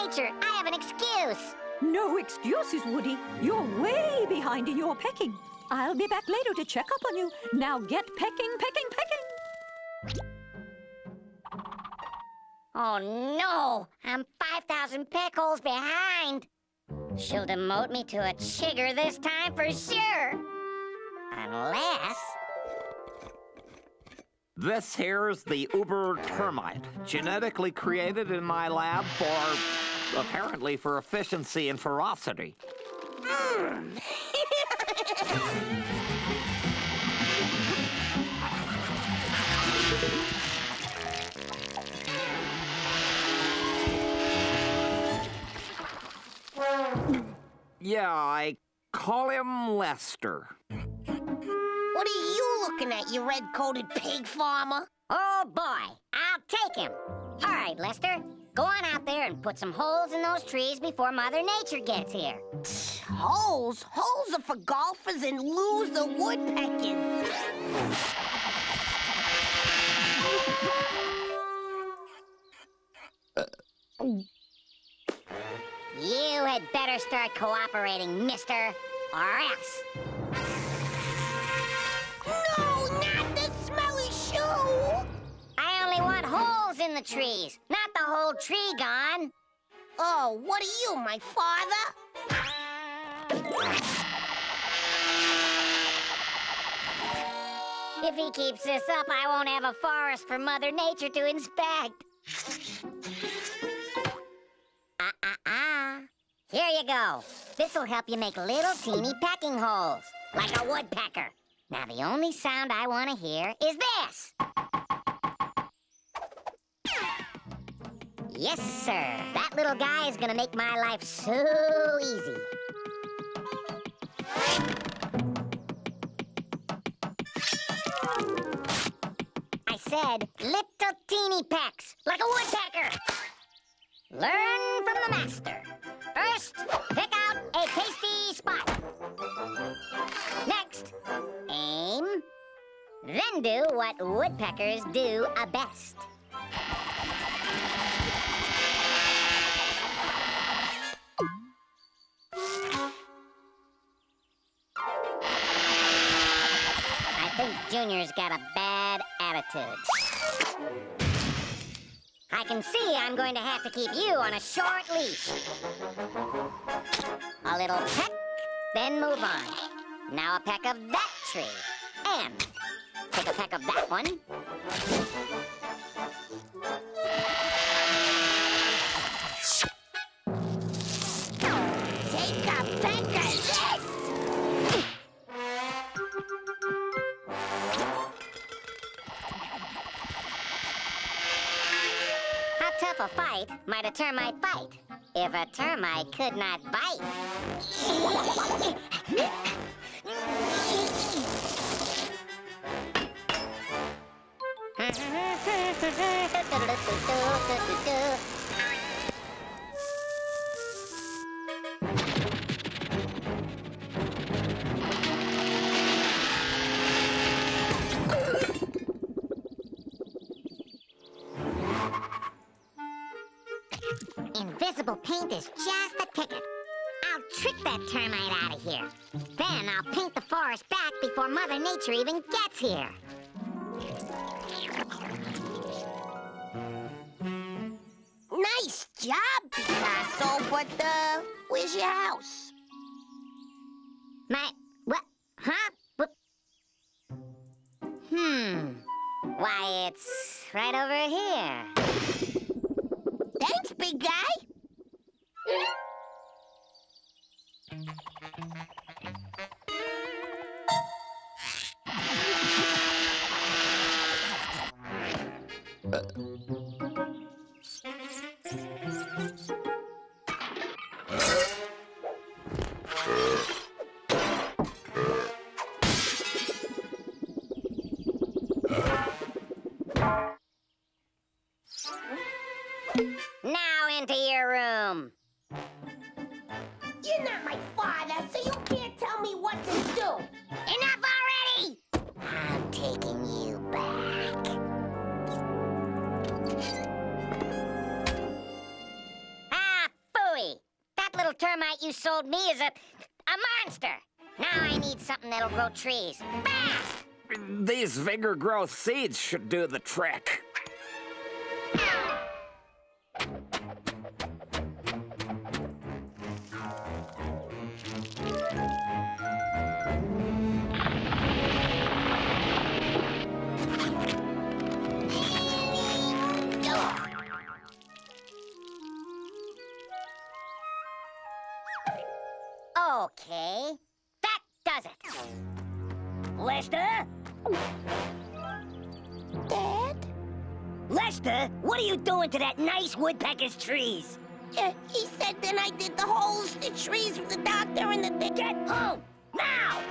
Nature. I have an excuse. No excuses, Woody. You're way behind in your pecking. I'll be back later to check up on you. Now get pecking, pecking, pecking. Oh, no. I'm 5,000 peck holes behind. She'll demote me to a chigger this time for sure. Unless... This here's the Uber termite, genetically created in my lab apparently for efficiency and ferocity. Yeah, I call him Lester. What are you looking at, you red-coated pig farmer? Oh, boy. I'll take him. All right, Lester. Go on out there and put some holes in those trees before Mother Nature gets here. Holes? Holes are for golfers and loser woodpeckers. You had better start cooperating, mister, or else. No, not the smelly shoe! I only want holes in the trees, not the whole tree gone. Oh, what are you, my father? If he keeps this up, I won't have a forest for Mother Nature to inspect. Here you go. This'll help you make little teeny pecking holes, like a woodpecker. Now, the only sound I want to hear is this. Yes, sir. That little guy is gonna make my life so easy. I said little teeny pecks, like a woodpecker. Learn from the master. First, pick out a tasty spot. Next, aim. Then do what woodpeckers do best. I think Junior's got a bad attitude. I can see I'm going to have to keep you on a short leash. A little peck, then move on. Now a peck of that tree. And take a peck of that one. Take a peck of this! How tough a fight might a termite bite? If a termite could not bite. Invisible paint is just the ticket. I'll trick that termite out of here. Then I'll paint the forest back before Mother Nature even gets here. Nice job, Picasso, but, where's your house? What? Huh? Why, it's right over here. Thanks, big guy. Now into your room. You're not my father, so you can't tell me what to do. Enough already! I'm taking you back. Ah, termite you sold me is a monster. Now I need something that'll grow trees. Fast! These vigor growth seeds should do the trick. Okay, that does it. Lester? Dad? Lester, what are you doing to that nice woodpecker's trees? He said then I did the holes, the trees with the doctor and the... Get home, now!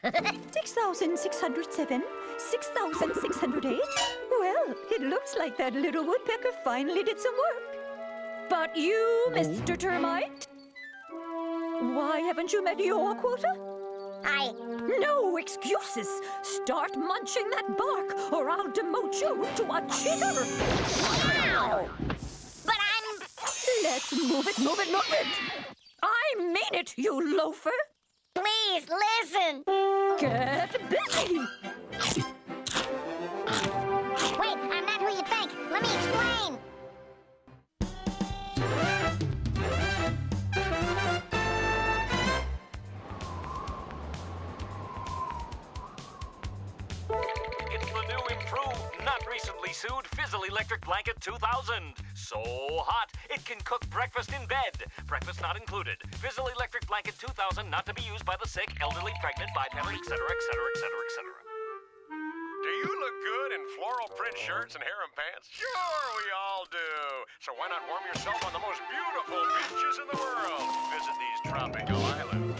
$6,607, $6,608. Well, it looks like that little woodpecker finally did some work. But you, Mr. Termite? Why haven't you met your quota? No excuses. Start munching that bark, or I'll demote you to a cheater. Ow! But Let's move it, move it, move it. I mean it, you loafer. please, listen! Get busy. Wait, I'm not who you think. Let me explain. It's the new, improved, not recently sued Fizzle Electric Blanket 2000. So hot, it can cook breakfast in bed. Breakfast not included. Fizzle Electric Blanket 2000, not to be used by the sick, elderly, pregnant, bipedal, etc., etc., etc., etc. Do you look good in floral print shirts and harem pants? Sure, we all do. So why not warm yourself on the most beautiful beaches in the world? Visit these tropical islands.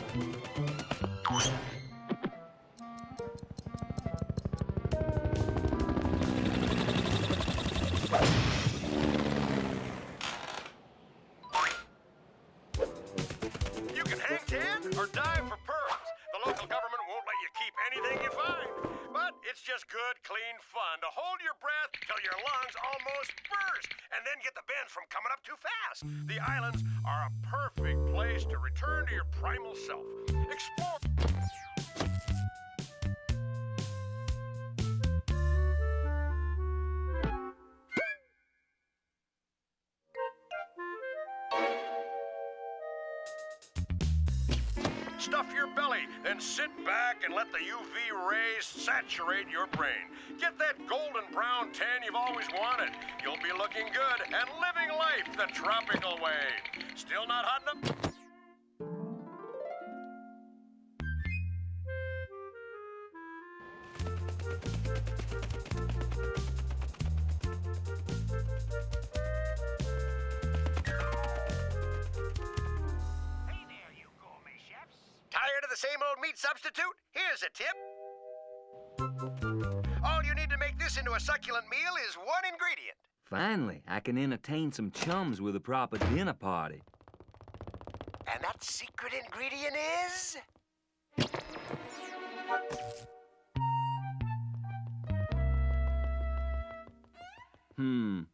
You can hang tan or dive for pearls. The local government won't let you keep anything you find. But it's just good, clean fun to hold your breath till your lungs almost burst and then get the bends from coming up too fast. The islands are a perfect place to return to your primal self. Explore. Stuff your belly, then sit back and let the UV rays saturate your brain. Get that golden brown tan you've always wanted. You'll be looking good and living life the tropical way. Still not hot enough? Tired of the same old meat substitute? Here's a tip. All you need to make this into a succulent meal is one ingredient. Finally, I can entertain some chums with a proper dinner party. And that secret ingredient is...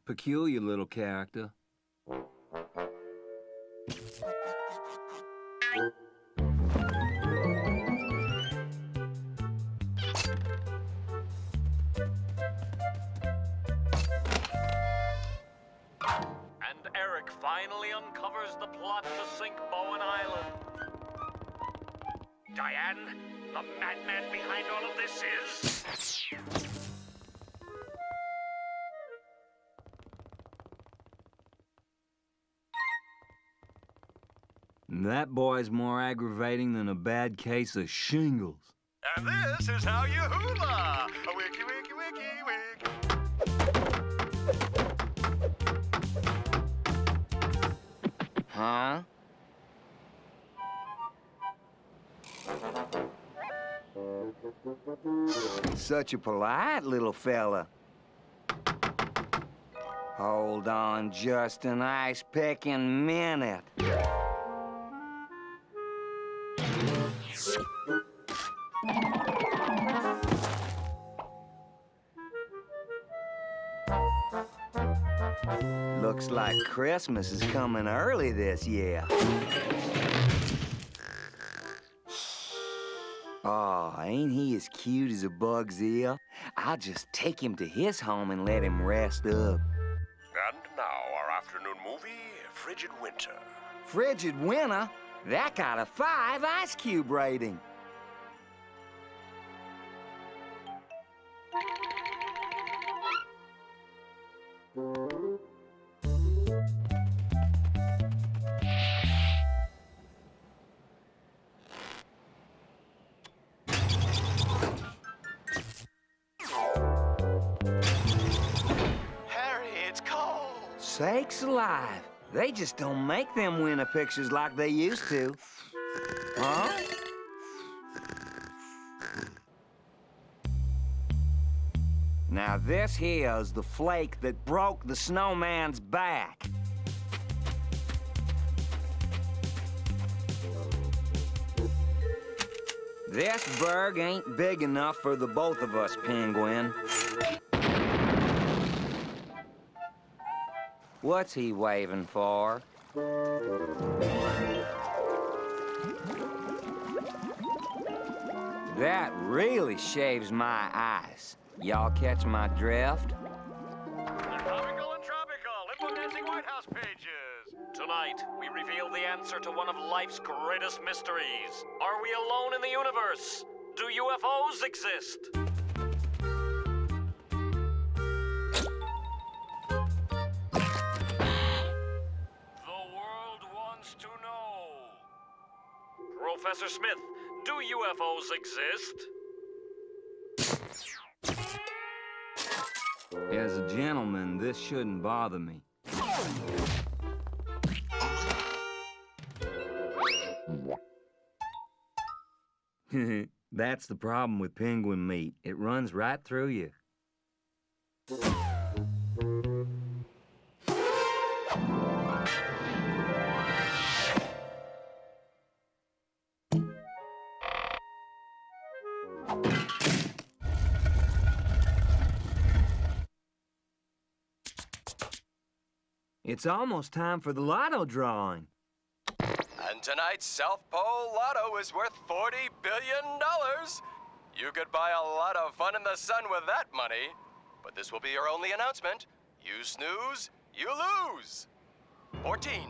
Peculiar little character. Eric finally uncovers the plot to sink Bowen Island. Diane, the madman behind all of this is... That boy's more aggravating than a bad case of shingles. And this is how you hula! A wiki, wiki, wiki, wiki. Huh? Such a polite little fella. Hold on just an ice-picking minute. Looks like Christmas is coming early this year. Oh, ain't he as cute as a bug's ear? I'll just take him to his home and let him rest up. And now, our afternoon movie, Frigid Winter. Frigid Winter? That got a 5 Ice Cube rating. Sakes alive. They just don't make them winter pictures like they used to. Huh? Now this here's the flake that broke the snowman's back. This berg ain't big enough for the both of us, Penguin. What's he waving for? That really shaves my eyes. Y'all catch my drift? Topical and tropical, influencing White House pages. Tonight, we reveal the answer to one of life's greatest mysteries. Are we alone in the universe? Do UFOs exist? Professor Smith, do UFOs exist? As a gentleman, this shouldn't bother me. That's the problem with penguin meat. It runs right through you. It's almost time for the lotto drawing. And tonight's South Pole Lotto is worth $40 billion. You could buy a lot of fun in the sun with that money. But this will be your only announcement. You snooze, you lose. 14,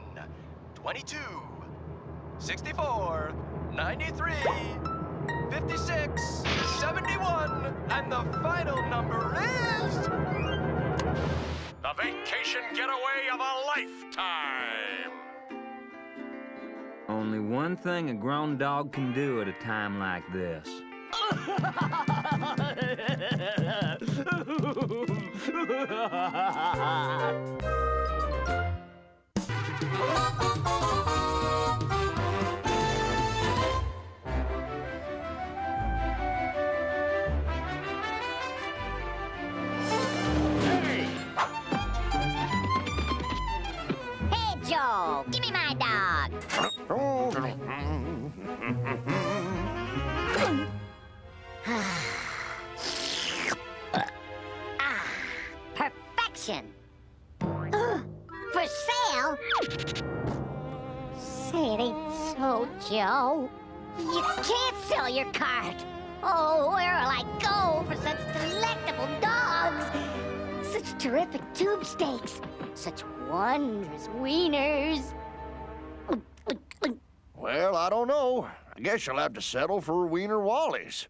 22, 64, 93, 56, 71, and the final number is... The vacation getaway of a lifetime! Only one thing a grown dog can do at a time like this. Joe, give me my dog. Perfection. For sale? Say it ain't so, Joe. You can't sell your cart. Oh, where will I go for such delectable dogs? Such terrific tube steaks. Such wondrous wieners. Well, I don't know. I guess you'll have to settle for Wiener Wallies.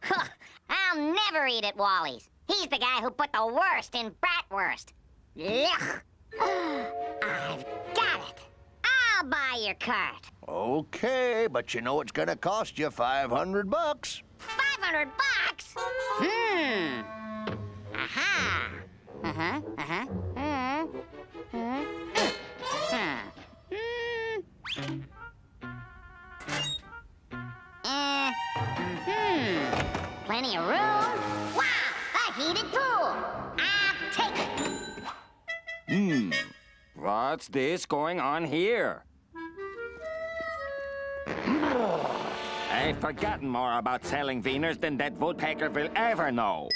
Huh, I'll never eat at Wally's. He's the guy who put the worst in bratwurst. Ugh. I've got it. I'll buy your cart. Okay, but you know it's gonna cost you $500. $500? Aha. Uh-huh. Plenty of room. Wow, a heated pool. I'll take it. What's this going on here? I've forgotten more about selling wieners than that woodpecker will ever know.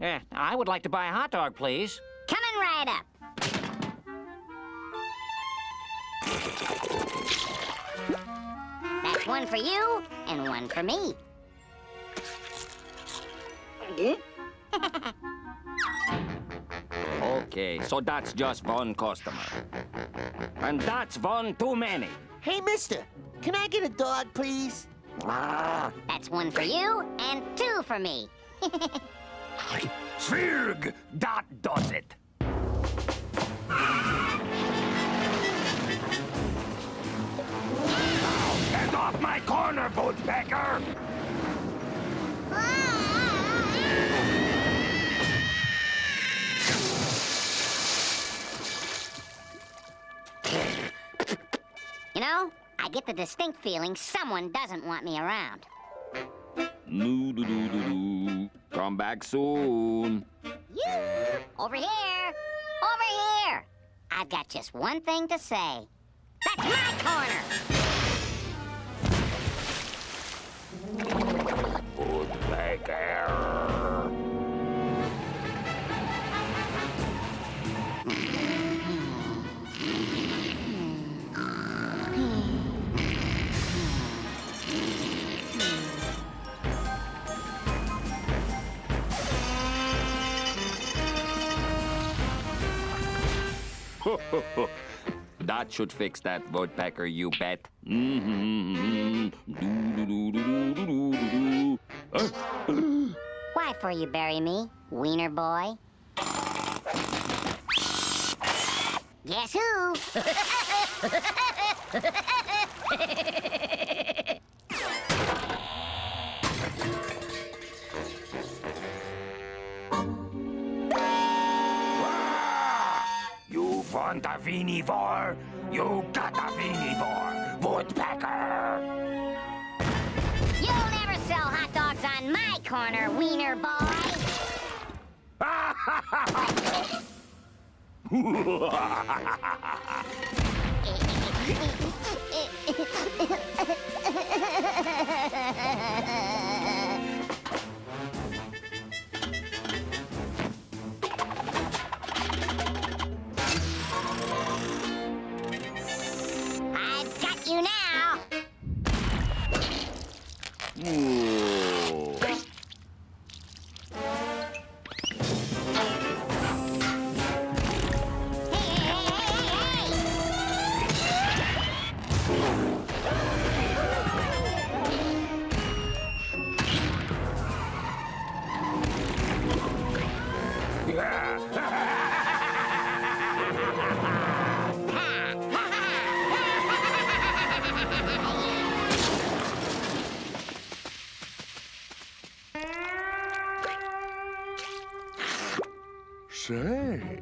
I would like to buy a hot dog, please. Coming right up. That's one for you and one for me. Okay, so that's just one customer. And that's one too many. Hey, mister, can I get a dog, please? That's one for you and two for me. Svirg, that does it. Get off my corner, Woodpecker! You know, I get the distinct feeling someone doesn't want me around. No-do-do-do-do. Come back soon. You! Over here! Over here! I've got just one thing to say. That's my corner! Woodpecker. That should fix that, Woodpecker, you bet. Why for you bury me, wiener boy? Guess who? You want a weenie war? You got a weenie war, Woodpecker! You'll never sell hot dogs on my corner, wiener boy! I've got you now! Say,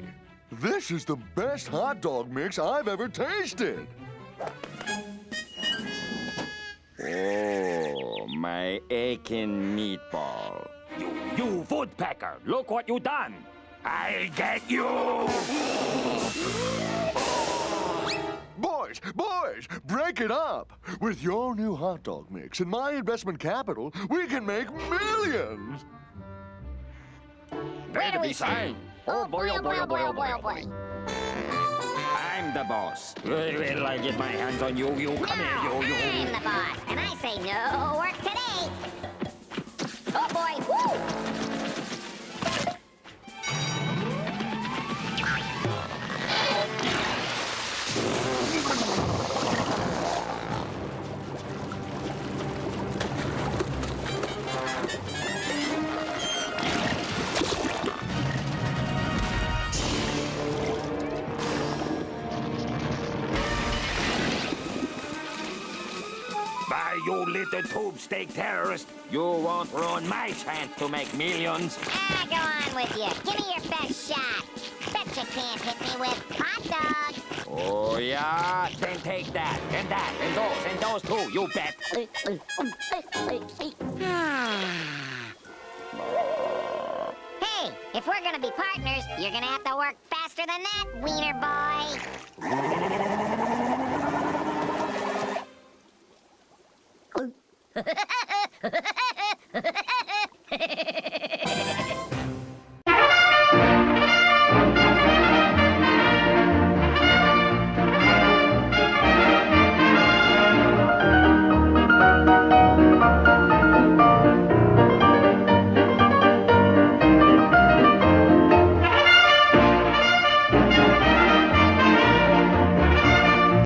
this is the best hot dog mix I've ever tasted. Oh, my aching meatball. You Woodpecker, look what you done. I'll get you! Boys, break it up. With your new hot dog mix and my investment capital, we can make millions. Where do we sign? Oh boy, oh boy, oh boy, oh boy, oh boy. I'm the boss. Will I get my hands on you? You come here, you. I'm the boss, and I say no work today. Oh boy, woo! You little tube steak terrorist. You won't ruin my chance to make millions. Go on with you. Give me your best shot. Bet you can't hit me with hot dogs. Oh, yeah? Then take that, and those too, you bet. Hey, if we're gonna be partners, you're gonna have to work faster than that, wiener boy.